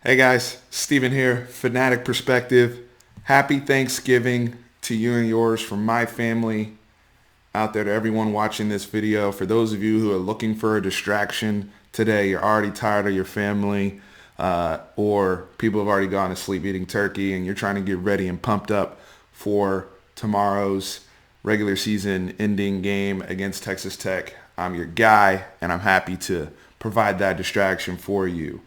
Hey guys, Steven here, Fanatic Perspective. Happy Thanksgiving to you and yours from my family out there, to everyone watching this video. For those of you who are looking for a distraction today, you're already tired of your family, or people have already gone to sleep eating turkey and you're trying to get ready and pumped up for tomorrow's regular season ending game against Texas Tech. I'm your guy and I'm happy to provide that distraction for you.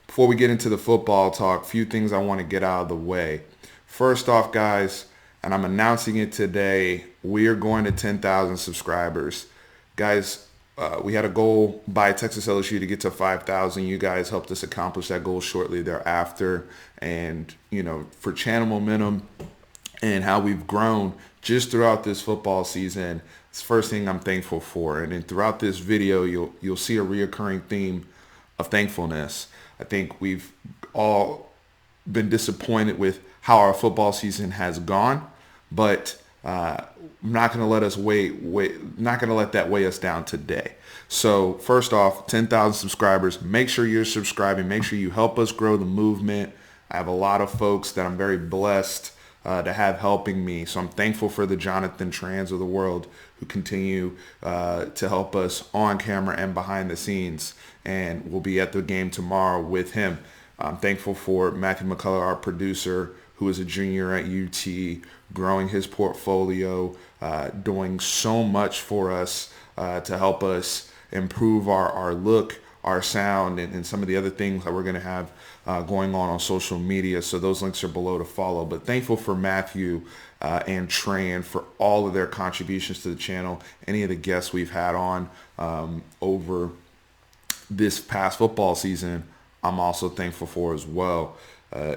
Before we get into the football talk, few things I want to get out of the way. First off, guys, and I'm announcing it today, we are going to 10,000 subscribers. Guys, we had a goal by Texas LSU to get to 5,000. You guys helped us accomplish that goal shortly thereafter. And, for channel momentum and how we've grown just throughout this football season, it's the first thing I'm thankful for. And then throughout this video, you'll see a reoccurring theme of thankfulness. I think we've all been disappointed with how our football season has gone, but I'm not going to let us not going to let that weigh us down today. So first off, 10,000 subscribers. Make sure you're subscribing. Make sure you help us grow the movement. I have a lot of folks that I'm very blessed to have helping me. So I'm thankful for the Jonathan Trans of the world who continue to help us on camera and behind the scenes. And we'll be at the game tomorrow with him. I'm thankful for Matthew McCullough, our producer, who is a junior at UT, growing his portfolio, doing so much for us to help us improve our look, our sound, and some of the other things that we're going to have going on social media. So those links are below to follow. But thankful for Matthew and Tran for all of their contributions to the channel, any of the guests we've had on over this past football season, I'm also thankful for as well.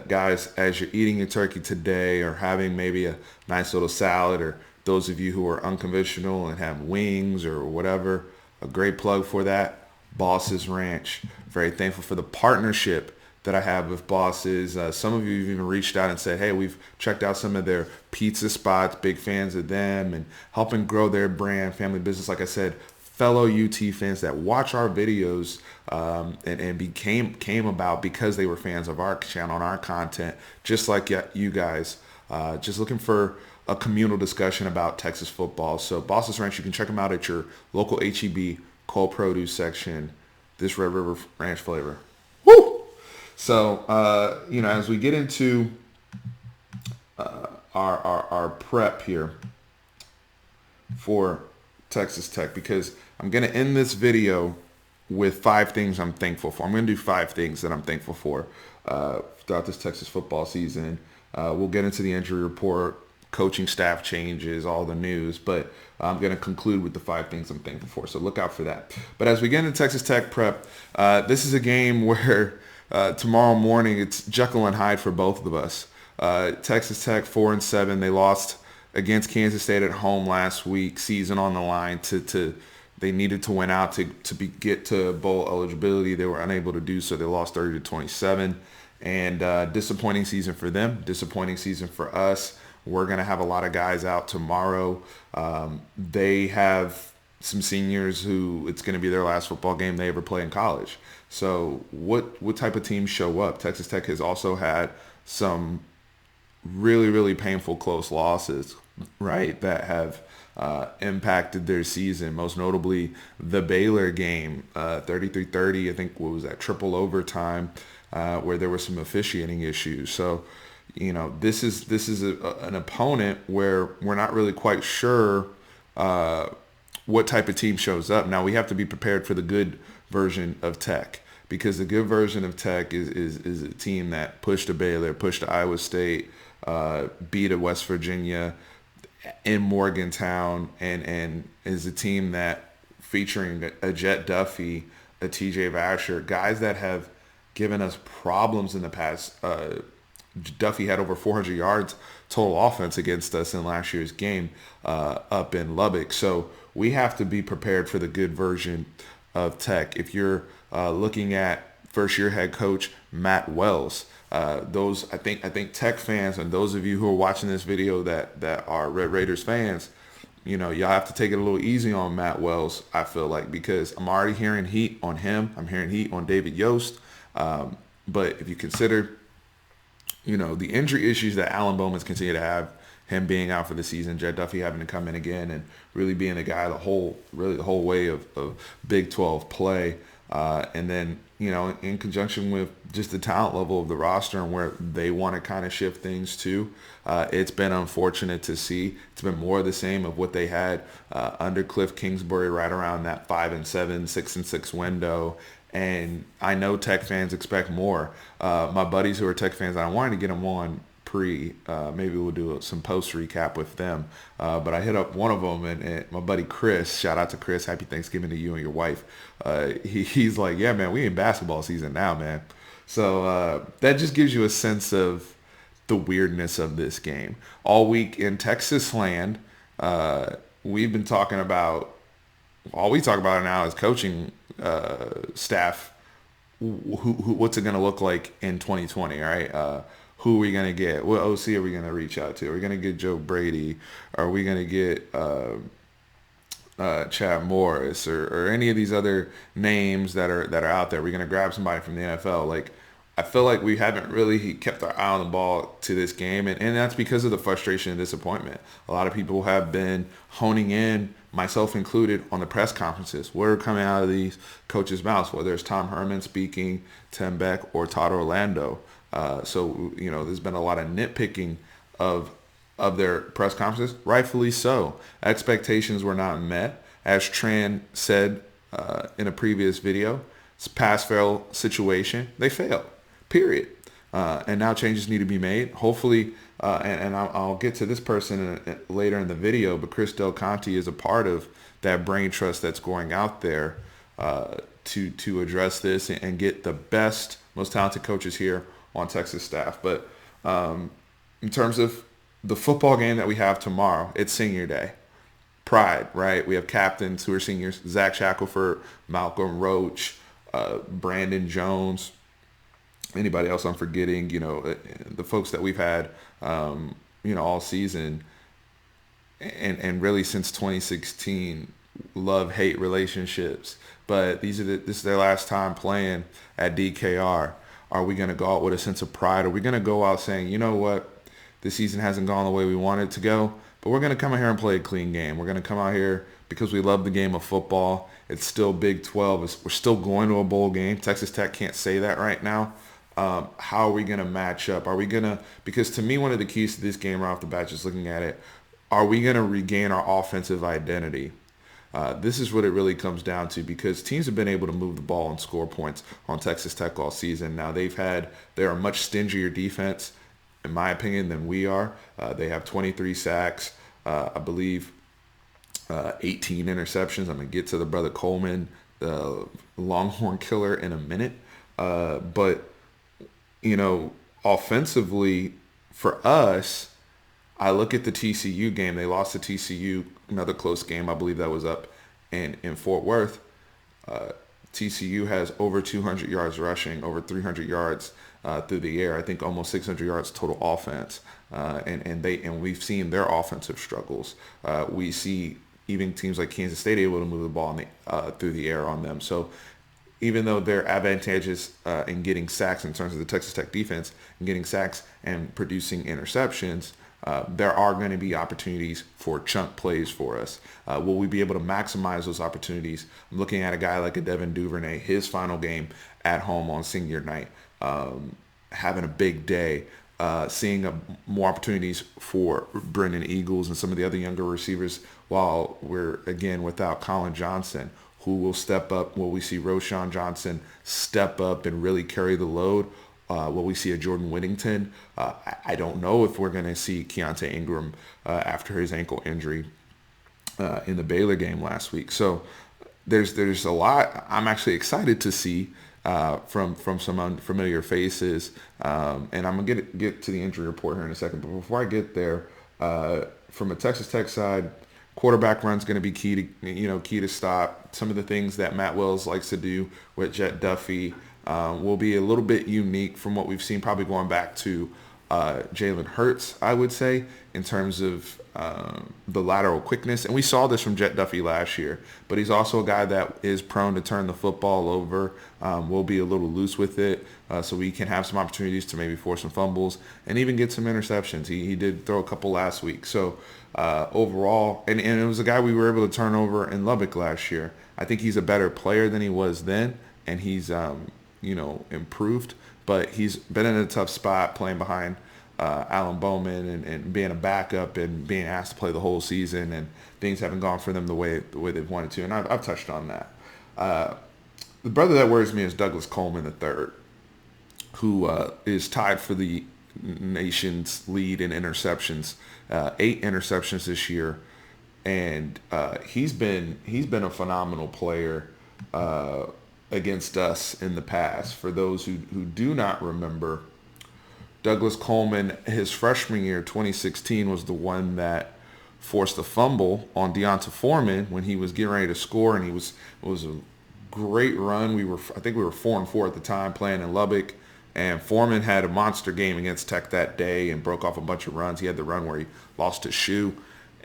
Guys, as you're eating your turkey today or having maybe a nice little salad, or those of you who are unconventional and have wings or whatever, a great plug for that, Boss's Ranch. Very thankful for the partnership that I have with Bosses. Some of you have even reached out and said, hey, we've checked out some of their pizza spots, big fans of them, and helping grow their brand, family business. Like I said, fellow UT fans that watch our videos and came about because they were fans of our channel and our content, just like you guys, just looking for a communal discussion about Texas football. So Boss's Ranch, you can check them out at your local HEB cold produce section. This Red River Ranch flavor. Woo! So, as we get into our prep here for Texas Tech, because I'm going to end this video with 5 things I'm thankful for. I'm going to do 5 things that I'm thankful for throughout this Texas football season. We'll get into the injury report, coaching staff changes, all the news, but I'm going to conclude with the 5 things I'm thankful for. So look out for that. But as we get into Texas Tech prep, this is a game where tomorrow morning it's Jekyll and Hyde for both of us. Texas Tech 4-7. They lost against Kansas State at home last week, season on the line. They needed to win out to get to bowl eligibility. They were unable to do so. They lost 30-27, and disappointing season for them. Disappointing season for us. We're gonna have a lot of guys out tomorrow. They have some seniors who it's gonna be their last football game they ever play in college. So what type of teams show up? Texas Tech has also had some really, really painful close losses, right, that have impacted their season, most notably the Baylor game, 33-30, I think, what was that, triple overtime, where there were some officiating issues. So, this is an opponent where we're not really quite sure what type of team shows up. Now, we have to be prepared for the good version of Tech, because the good version of Tech is a team that pushed a Baylor, pushed a Iowa State, beat a West Virginia in Morgantown, and is a team that featuring a Jet Duffy, a TJ Vasher, guys that have given us problems in the past. Duffy had over 400 yards total offense against us in last year's game up in Lubbock. So we have to be prepared for the good version of Tech. If you're looking at first-year head coach Matt Wells, I think Tech fans and those of you who are watching this video that are Red Raiders fans, y'all have to take it a little easy on Matt Wells, I feel like, because I'm already hearing heat on him. I'm hearing heat on David Yost. But if you consider, the injury issues that Alan Bowman's continue to have, him being out for the season, Jed Duffy having to come in again and really being the guy the whole way of Big 12 play. And then, in conjunction with just the talent level of the roster and where they want to kind of shift things to, it's been unfortunate to see. It's been more of the same of what they had under Cliff Kingsbury, right around that 5-7, 6-6 window. And I know Tech fans expect more. My buddies who are Tech fans, I wanted to get them on maybe we'll do some post recap with them. But I hit up one of them, and my buddy Chris, shout out to Chris, happy Thanksgiving to you and your wife. He's like, yeah, man, we in basketball season now, man. So that just gives you a sense of the weirdness of this game. All week in Texas land, we've been talking about, all we talk about now is coaching staff. What's it going to look like in 2020, all right? Who are we going to get? What OC are we going to reach out to? Are we going to get Joe Brady? Are we going to get Chad Morris or any of these other names that are out there? Are we going to grab somebody from the NFL? Like, I feel like we haven't really kept our eye on the ball to this game, and that's because of the frustration and disappointment. A lot of people have been honing in, myself included, on the press conferences. What are coming out of these coaches' mouths, whether it's Tom Herman speaking, Tim Beck, or Todd Orlando. So there's been a lot of nitpicking of their press conferences, rightfully so. Expectations were not met. As Tran said in a previous video, it's a pass-fail situation. They failed, period. And now changes need to be made. Hopefully, and I'll get to this person later in the video, but Chris Del Conte is a part of that brain trust that's going out there to address this and get the best, most talented coaches here on Texas staff. But in terms of the football game that we have tomorrow, it's senior day. Pride, right? We have captains who are seniors: Zach Shackelford, Malcolm Roach, Brandon Jones. Anybody else I'm forgetting? The folks that we've had, all season, and really since 2016, love-hate relationships. But this is their last time playing at DKR. Are we going to go out with a sense of pride? Are we going to go out saying, you know what, this season hasn't gone the way we wanted it to go, but we're going to come out here and play a clean game. We're going to come out here because we love the game of football. It's still Big 12. We're still going to a bowl game. Texas Tech can't say that right now. How are we going to match up? Are we going to, because to me, one of the keys to this game right off the bat, just looking at it, are we going to regain our offensive identity? This is what it really comes down to, because teams have been able to move the ball and score points on Texas Tech all season. Now they're a much stingier defense, in my opinion, than we are. They have 23 sacks, I believe 18 interceptions. I'm going to get to the brother Coleman, the Longhorn killer, in a minute. But, offensively for us, I look at the TCU game. They lost to TCU, another close game. I believe that was up in Fort Worth. TCU has over 200 yards rushing, over 300 yards through the air. I think almost 600 yards total offense. And we've seen their offensive struggles. We see even teams like Kansas State able to move the ball through the air on them. So even though they're advantageous in getting sacks in terms of the Texas Tech defense, and getting sacks and producing interceptions, there are going to be opportunities for chunk plays for us. Will we be able to maximize those opportunities? I'm looking at a guy like a Devin Duvernay, his final game at home on senior night, having a big day, seeing more opportunities for Brendan Eagles and some of the other younger receivers, while we're, again, without Colin Johnson, who will step up. Will we see Roschon Johnson step up and really carry the load? Will we see a Jordan Whittington? I don't know if we're going to see Keontae Ingram after his ankle injury in the Baylor game last week. So there's a lot I'm actually excited to see from some unfamiliar faces. And I'm going to get to the injury report here in a second. But before I get there, from a Texas Tech side, quarterback run's going to be key to stop. Some of the things that Matt Wells likes to do with Jed Duffy will be a little bit unique from what we've seen, probably going back to Jalen Hurts, I would say, in terms of the lateral quickness. And we saw this from Jet Duffy last year, but he's also a guy that is prone to turn the football over. Will be a little loose with it, so we can have some opportunities to maybe force some fumbles and even get some interceptions. He did throw a couple last week. So overall, and it was a guy we were able to turn over in Lubbock last year. I think he's a better player than he was then, and he's improved. But he's been in a tough spot playing behind Alan Bowman and being a backup and being asked to play the whole season, and things haven't gone for them the way they've wanted to. And I've touched on that. The brother that worries me is Douglas Coleman III, who is tied for the nation's lead in interceptions, 8 interceptions this year, and he's been a phenomenal player against us in the past. For those who do not remember, Douglas Coleman, his freshman year, 2016, was the one that forced a fumble on Deonta Foreman when he was getting ready to score, and it was a great run. I think we were 4-4 at the time playing in Lubbock, and Foreman had a monster game against Tech that day and broke off a bunch of runs. He had the run where he lost his shoe,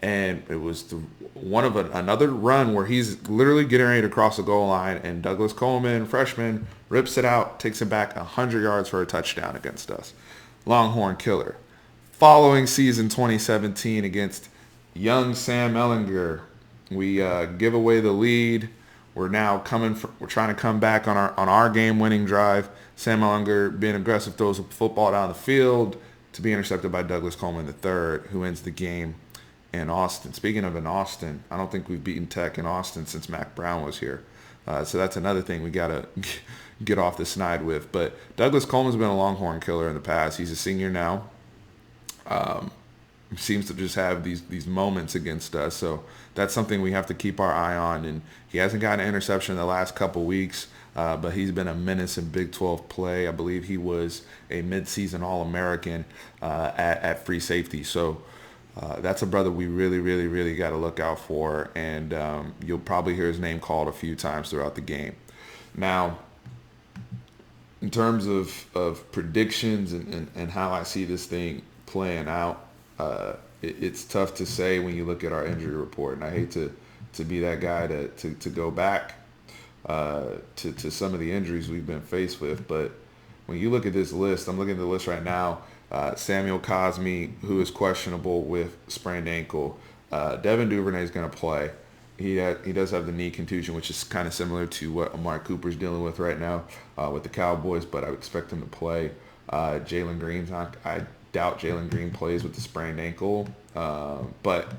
and it was another run where he's literally getting ready to cross the goal line, and Douglas Coleman, freshman, rips it out, takes it back 100 yards for a touchdown against us. Longhorn killer. Following season 2017 against young Sam Ehlinger, we give away the lead. We're now we're trying to come back on our game-winning drive. Sam Ehlinger, being aggressive, throws a football down the field to be intercepted by Douglas Coleman III, who ends the game in Austin. Speaking of in Austin, I don't think we've beaten Tech in Austin since Mac Brown was here. So that's another thing we got to get off the snide with. But Douglas Coleman's been a Longhorn killer in the past. He's a senior now. Seems to just have these moments against us. So that's something we have to keep our eye on. And he hasn't gotten an interception in the last couple weeks, but he's been a menace in Big 12 play. I believe he was a midseason All-American at free safety. So that's a brother we really, really, really got to look out for. And you'll probably hear his name called a few times throughout the game. Now, in terms of predictions and how I see this thing playing out, it's tough to say when you look at our injury report, and I hate to be that guy to go back to some of the injuries we've been faced with. But when you look at this list, I'm looking at the list right now. Samuel Cosme, who is questionable with sprained ankle. Devin Duvernay is going to play. He does have the knee contusion, which is kind of similar to what Amari Cooper's dealing with right now with the Cowboys, but I would expect him to play. Jalen Green's not. I doubt Jalen Green plays with the sprained ankle, but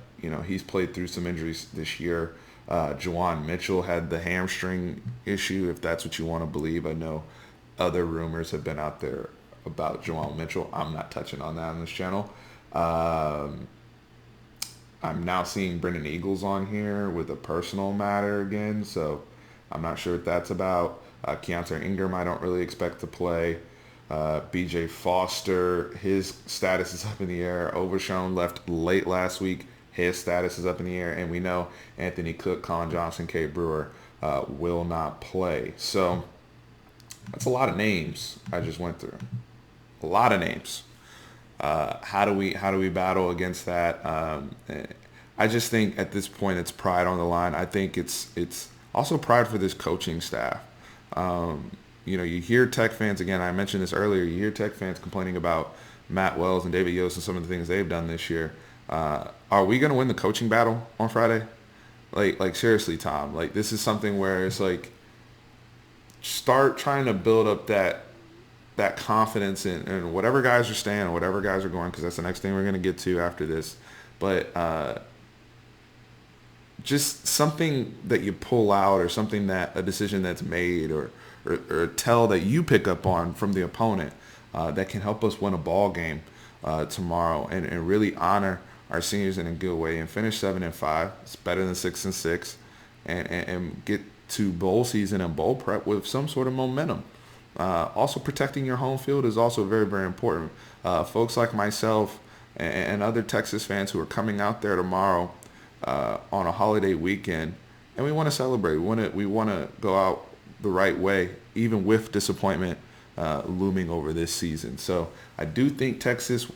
he's played through some injuries this year. Juwan Mitchell had the hamstring issue, if that's what you want to believe. I know other rumors have been out there about Juwan Mitchell. I'm not touching on that on this channel. I'm now seeing Brendan Eagles on here with a personal matter again, so I'm not sure what that's about. Keontae Ingram, I don't really expect to play. BJ Foster, his status is up in the air. Overshown left late last week. His status is up in the air. And we know Anthony Cook, Colin Johnson, Kate Brewer will not play. So that's a lot of names I just went through. A lot of names. How do we battle against that? I just think at this point it's pride on the line. I think it's also pride for this coaching staff. You hear Tech fans, again, I mentioned this earlier, you hear Tech fans complaining about Matt Wells and David Yost and some of the things they've done this year. Are we going to win the coaching battle on Friday? Like seriously, Tom, this is something where it's start trying to build up that confidence in whatever guys are staying or whatever guys are going, because that's the next thing we're going to get to after this. But just something that you pull out, or something a decision that's made, or a tell that you pick up on from the opponent that can help us win a ball game tomorrow, and really honor our seniors in a good way and finish 7-5. It's better than 6-6, and get to bowl season and bowl prep with some sort of momentum. Also, protecting your home field is also very, very important. Folks like myself and other Texas fans who are coming out there tomorrow on a holiday weekend, and we want to celebrate. We want to go out the right way, even with disappointment looming over this season. So I do think Texas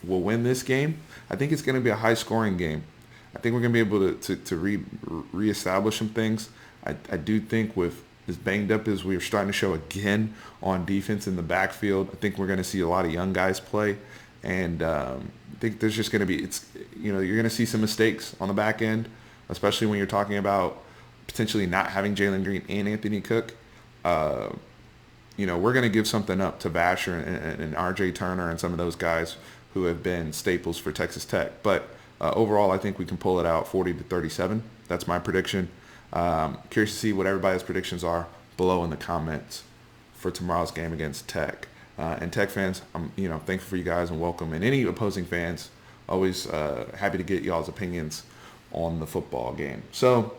will win this game. I think it's going to be a high-scoring game. I think we're going to be able to reestablish some things. I do think with as banged up as we're starting to show again on defense in the backfield, I think we're going to see a lot of young guys play. And I think there's just going to be, you're going to see some mistakes on the back end, especially when you're talking about potentially not having Jalen Green and Anthony Cook. We're going to give something up to Vasher and R.J. Turner and some of those guys who have been staples for Texas Tech. But overall, I think we can pull it out 40-37. That's my prediction. Curious to see what everybody's predictions are below in the comments for tomorrow's game against Tech. And Tech fans, I'm thankful for you guys and welcome. And any opposing fans, always happy to get y'all's opinions on the football game. So,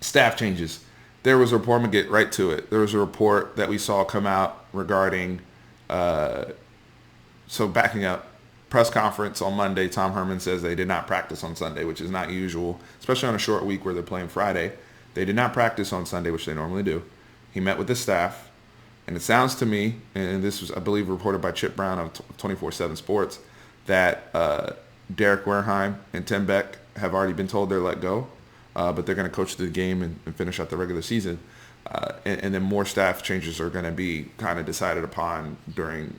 staff changes. There was a report, I'm going to get right to it. There was a report that we saw come out regarding, backing up, press conference on Monday, Tom Herman says they did not practice on Sunday, which is not usual, especially on a short week where they're playing Friday. They did not practice on Sunday, which they normally do. He met with the staff, and it sounds to me, and this was, I believe, reported by Chip Brown of 24/7 Sports, that Derek Wareheim and Tim Beck have already been told they're let go, but they're going to coach the game and finish out the regular season. And then more staff changes are going to be kind of decided upon during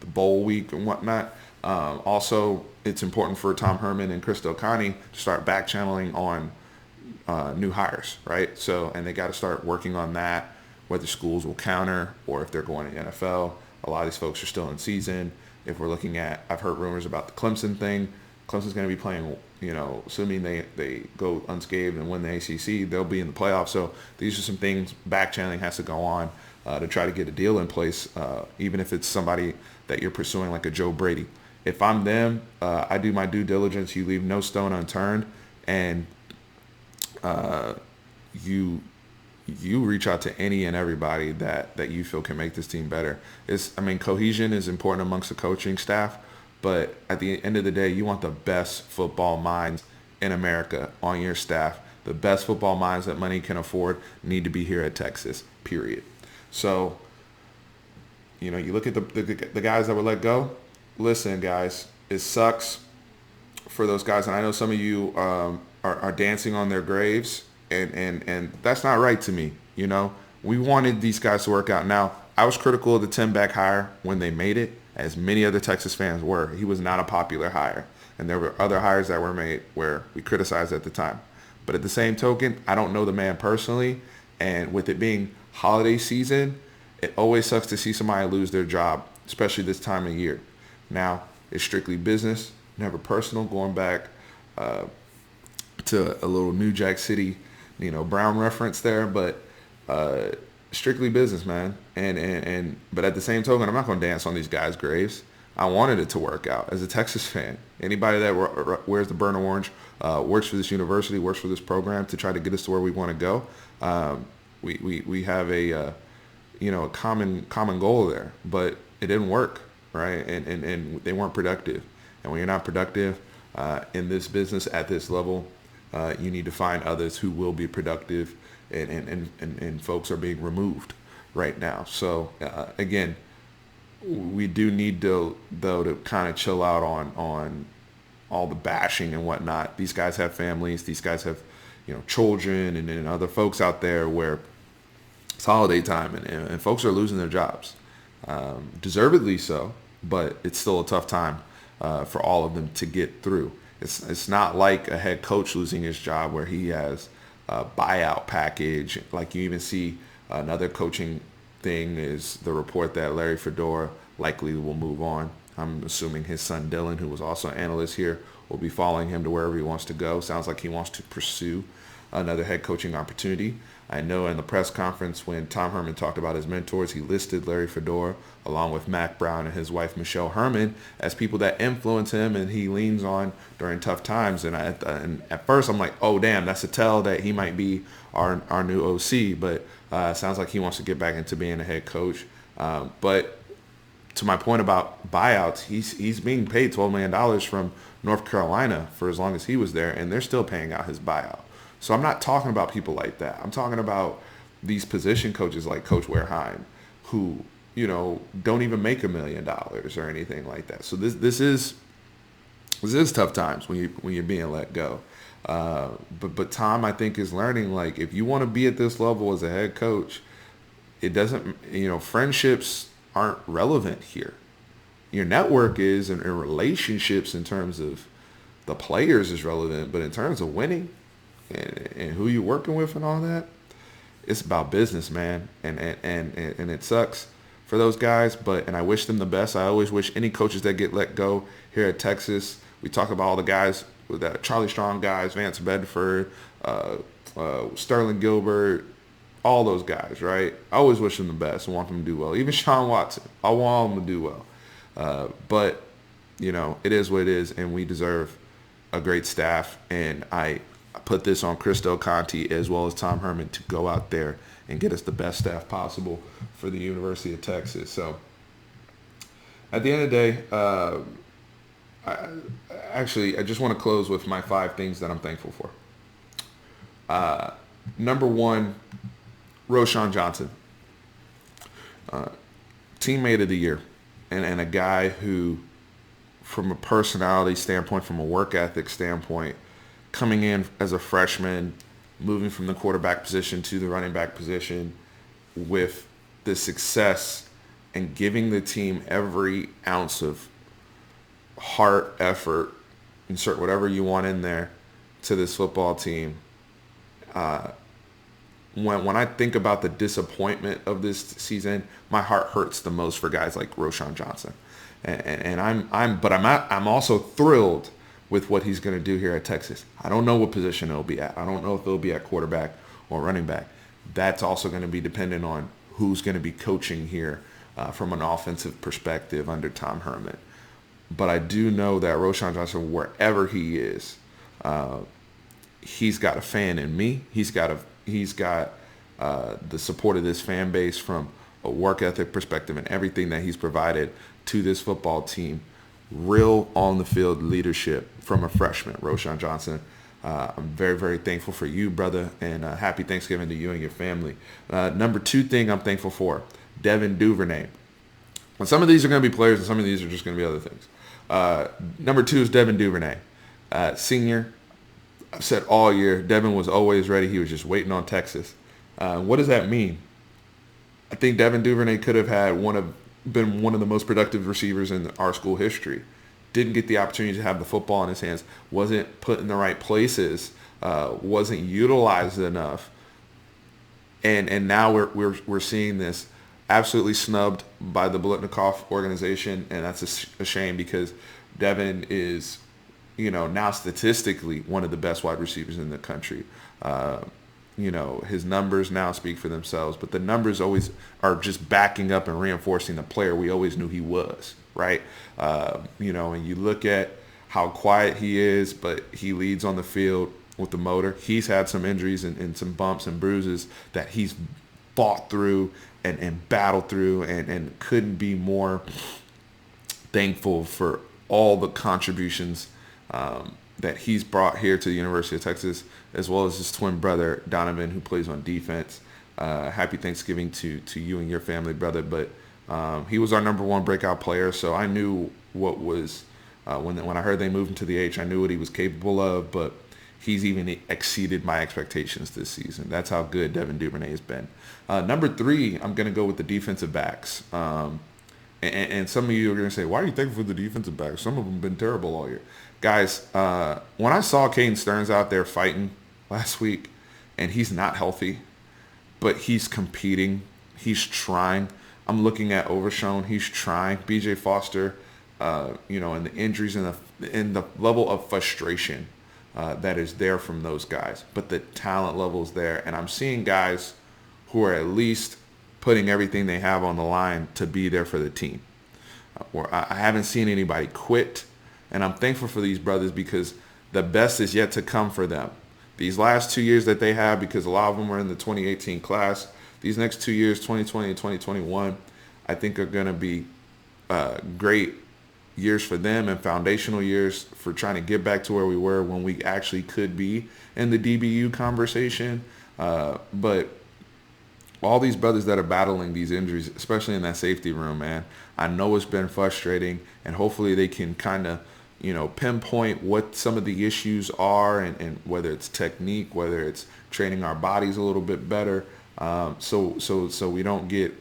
the bowl week and whatnot. Also, it's important for Tom Herman and Chris Del Conte to start back channeling on new hires, right? So, and they got to start working on that, whether schools will counter or if they're going to the NFL. A lot of these folks are still in season. If we're looking at, I've heard rumors about the Clemson thing. Clemson's going to be playing, assuming they go unscathed and win the ACC, they'll be in the playoffs. So these are some things back channeling has to go on to try to get a deal in place, even if it's somebody that you're pursuing like a Joe Brady. If I'm them, I do my due diligence. You leave no stone unturned, and you reach out to any and everybody that you feel can make this team better. Cohesion is important amongst the coaching staff, but at the end of the day, you want the best football minds in America on your staff. The best football minds that money can afford need to be here at Texas, period. So, you look at the guys that were let go. Listen, guys, it sucks for those guys, and I know some of you are dancing on their graves, and that's not right to me. We wanted these guys to work out. Now, I was critical of the Tim Beck hire when they made it, as many other Texas fans were. He was not a popular hire, and there were other hires that were made where we criticized at the time. But at the same token, I don't know the man personally, and with it being holiday season, it always sucks to see somebody lose their job, especially this time of year. Now, it's strictly business, never personal, going back to a little New Jack City, Brown reference there, but strictly business, man. But at the same token, I'm not going to dance on these guys' graves. I wanted it to work out as a Texas fan. Anybody that wears the burnt orange, works for this university, works for this program to try to get us to where we want to go. We have a common goal there, but it didn't work. Right, and they weren't productive. And when you're not productive in this business at this level, you need to find others who will be productive, and folks are being removed right now. So again, we do need to kind of chill out on all the bashing and whatnot. These guys have families. These guys have children and other folks out there where it's holiday time and folks are losing their jobs. Deservedly so, but it's still a tough time for all of them to get through. It's not like a head coach losing his job where he has a buyout package. Like you even see another coaching thing is the report that Larry Fedora likely will move on. I'm assuming his son Dylan, who was also an analyst here, will be following him to wherever he wants to go. Sounds like he wants to pursue another head coaching opportunity. I know in the press conference when Tom Herman talked about his mentors, he listed Larry Fedora along with Mack Brown and his wife Michelle Herman as people that influence him and he leans on during tough times. And at first I'm like, oh damn, that's a tell that he might be our new OC. But it sounds like he wants to get back into being a head coach. But to my point about buyouts, he's being paid $12 million from North Carolina for as long as he was there, and they're still paying out his buyout. So I'm not talking about people like that. I'm talking about these position coaches like Coach Wareheim, who don't even make $1 million or anything like that. So this is tough times when you're being let go. But Tom, I think, is learning, like, if you want to be at this level as a head coach, it doesn't, friendships aren't relevant here. Your network is, and relationships in terms of the players is relevant, but in terms of winning and who you're working with and all that, it's about business, man. And it sucks for those guys, and I wish them the best. I always wish any coaches that get let go here at Texas. We talk about all the guys with that Charlie Strong guys, Vance Bedford, Sterling Gilbert, all those guys, right? I always wish them the best and want them to do well. Even Sean Watson, I want them to do well. But it is what it is, and we deserve a great staff. And I put this on Chris Del Conte as well as Tom Herman to go out there and get us the best staff possible for the University of Texas. So at the end of the day, I just want to close with my 5 things that I'm thankful for. Number 1, Roschon Johnson, teammate of the year, and a guy who, from a personality standpoint, from a work ethic standpoint, coming in as a freshman, moving from the quarterback position to the running back position with the success and giving the team every ounce of heart, effort, insert whatever you want in there, to this football team. When I think about the disappointment of this season, my heart hurts the most for guys like Roschon Johnson, and I'm also thrilled with what he's going to do here at Texas. I don't know what position it'll be at. I don't know if it'll be at quarterback or running back. That's also going to be dependent on who's going to be coaching here from an offensive perspective under Tom Herman. But I do know that Roschon Johnson, wherever he is, he's got a fan in me. He's got the support of this fan base from a work ethic perspective and everything that he's provided to this football team. Real on the field leadership from a freshman, Roschon Johnson. I'm very, very thankful for you, brother, and happy Thanksgiving to you and your family. Number 2 thing I'm thankful for, Devin Duvernay. And some of these are going to be players, and some of these are just going to be other things. Number 2 is Devin Duvernay, senior. I've said all year, Devin was always ready. He was just waiting on Texas. What does that mean? I think Devin Duvernay could have been one of the most productive receivers in our school history. Didn't get the opportunity to have the football in his hands. Wasn't put in the right places. Wasn't utilized enough. And now we're seeing this absolutely snubbed by the Biletnikoff organization, and that's a shame because Devin is, now statistically one of the best wide receivers in the country. His numbers now speak for themselves, but the numbers always are just backing up and reinforcing the player we always knew he was, right? And you look at how quiet he is, but he leads on the field with the motor. He's had some injuries and some bumps and bruises that he's fought through and battled through, and couldn't be more thankful for all the contributions that he's brought here to the University of Texas, as well as his twin brother, Donovan, who plays on defense. Happy Thanksgiving to you and your family, brother. But he was our number 1 breakout player, so I knew what was, when I heard they moved him to the H, I knew what he was capable of, but he's even exceeded my expectations this season. That's how good Devin Duvernay has been. Number 3, I'm going to go with the defensive backs. And some of you are going to say, why are you thankful for the defensive backs? Some of them have been terrible all year. Guys, when I saw Caden Stearns out there fighting last week, and he's not healthy, but he's competing, he's trying. I'm looking at Overshown, he's trying. BJ Foster, and the injuries and the level of frustration that is there from those guys. But the talent level is there, and I'm seeing guys who are at least putting everything they have on the line to be there for the team. Where I haven't seen anybody quit. And I'm thankful for these brothers because the best is yet to come for them. These last 2 years that they have, because a lot of them are in the 2018 class, these next 2 years, 2020 and 2021, I think are going to be great years for them and foundational years for trying to get back to where we were when we actually could be in the DBU conversation. But all these brothers that are battling these injuries, especially in that safety room, man, I know it's been frustrating, and hopefully they can kind of, pinpoint what some of the issues are, and whether it's technique, whether it's training our bodies a little bit better, so we don't get,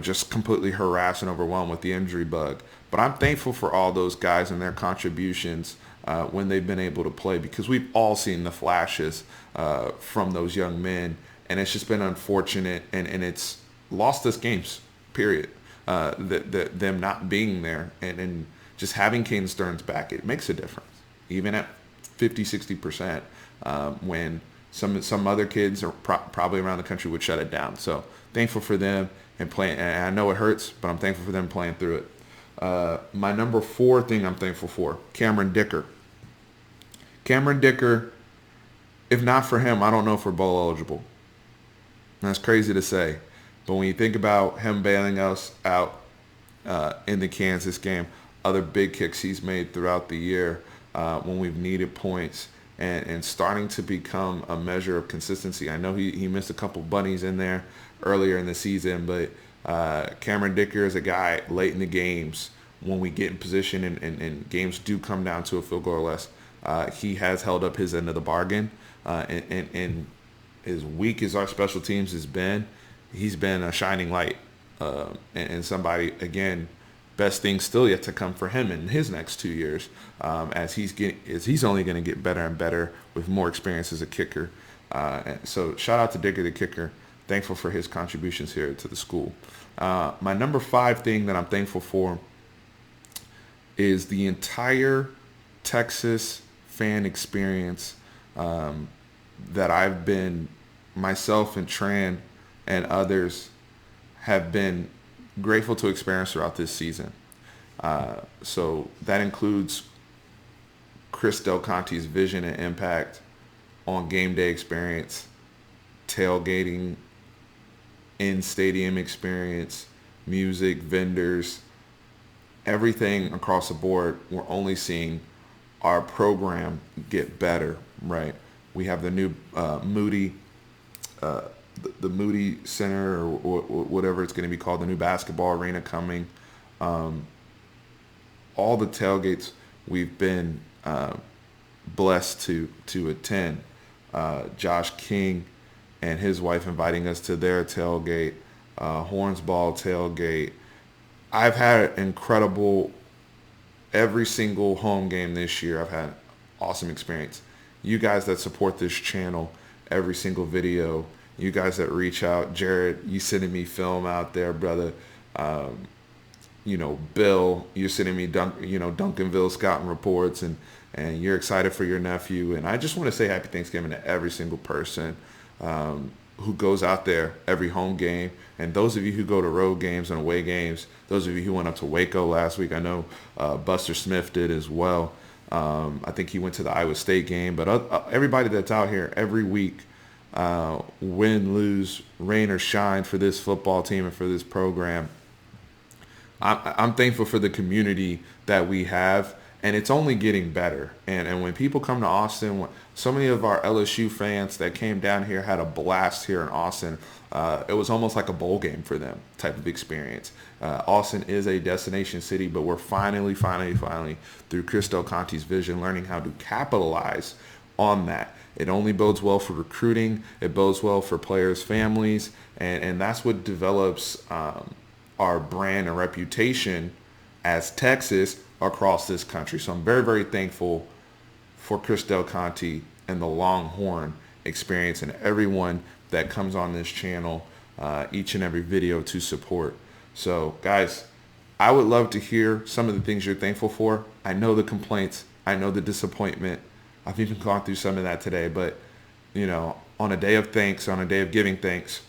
just completely harassed and overwhelmed with the injury bug. But I'm thankful for all those guys and their contributions when they've been able to play, because we've all seen the flashes from those young men, and it's just been unfortunate, and it's lost us games, period. Them not being there, and just having Caden Stearns back, it makes a difference, even at 50-60%, when some other kids are probably around the country would shut it down. So thankful for them and playing. And I know it hurts, but I'm thankful for them playing through it. My number 4 thing I'm thankful for, Cameron Dicker. Cameron Dicker, if not for him, I don't know if we're bowl eligible. And that's crazy to say. But when you think about him bailing us out in the Kansas game, other big kicks he's made throughout the year when we've needed points, and starting to become a measure of consistency. I know he missed a couple bunnies in there earlier in the season, but Cameron Dicker is a guy late in the games when we get in position and games do come down to a field goal or less. He has held up his end of the bargain, and as weak as our special teams has been, he's been a shining light, and somebody, again, best things still yet to come for him in his next 2 years, as he's only going to get better and better with more experience as a kicker. So shout out to Dicker the kicker. Thankful for his contributions here to the school. My number 5 thing that I'm thankful for is the entire Texas fan experience that I've been, myself and Tran and others have been grateful to experience throughout this season. So that includes Chris Del Conte's vision and impact on game day experience, tailgating, in-stadium experience, music, vendors, everything across the board. We're only seeing our program get better, right? We have the new Moody, the Moody Center, or whatever it's going to be called, the new basketball arena coming. All the tailgates we've been blessed to attend. Josh King and his wife inviting us to their tailgate, Hornsball tailgate. I've had an incredible, every single home game this year, I've had an awesome experience. You guys that support this channel, every single video, you guys that reach out, Jared, you sending me film out there, brother. Bill, you're sending me Duncanville scouting reports, and you're excited for your nephew. And I just want to say happy Thanksgiving to every single person who goes out there every home game. And those of you who go to road games and away games, those of you who went up to Waco last week, I know Buster Smith did as well. I think he went to the Iowa State game. But everybody that's out here every week, win, lose, rain or shine, for this football team and for this program, I'm thankful for the community that we have, and it's only getting better. And when people come to Austin, so many of our LSU fans that came down here had a blast here in Austin. It was almost like a bowl game for them type of experience. Austin is a destination city, but we're finally, through Chris Del Conte's vision, learning how to capitalize on that. It only bodes well for recruiting. It bodes well for players' families, and that's what develops our brand and reputation as Texas across this country. So I'm very, very thankful for Chris Del Conte and the Longhorn experience, and everyone that comes on this channel each and every video to support. So guys, I would love to hear some of the things you're thankful for. I know the complaints. I know the disappointment. I've even gone through some of that today, but on a day of thanks, on a day of giving thanks,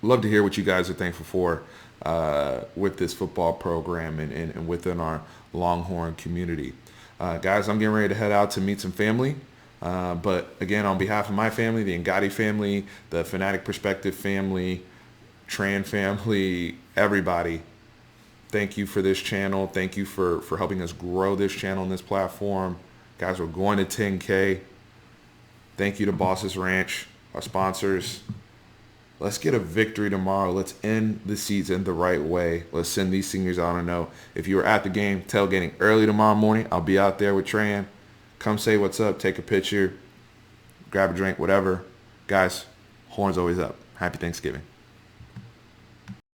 love to hear what you guys are thankful for with this football program and within our Longhorn community. Guys, I'm getting ready to head out to meet some family. But again, on behalf of my family, the Ngati family, the Fanatic Perspective family, Tran family, everybody, thank you for this channel. Thank you for helping us grow this channel and this platform. Guys, we're going to 10K. Thank you to Bosses Ranch, our sponsors. Let's get a victory tomorrow. Let's end the season the right way. Let's send these seniors out on a note. If you were at the game, tailgating early tomorrow morning, I'll be out there with Tran. Come say what's up, take a picture, grab a drink, whatever. Guys, horns always up. Happy Thanksgiving.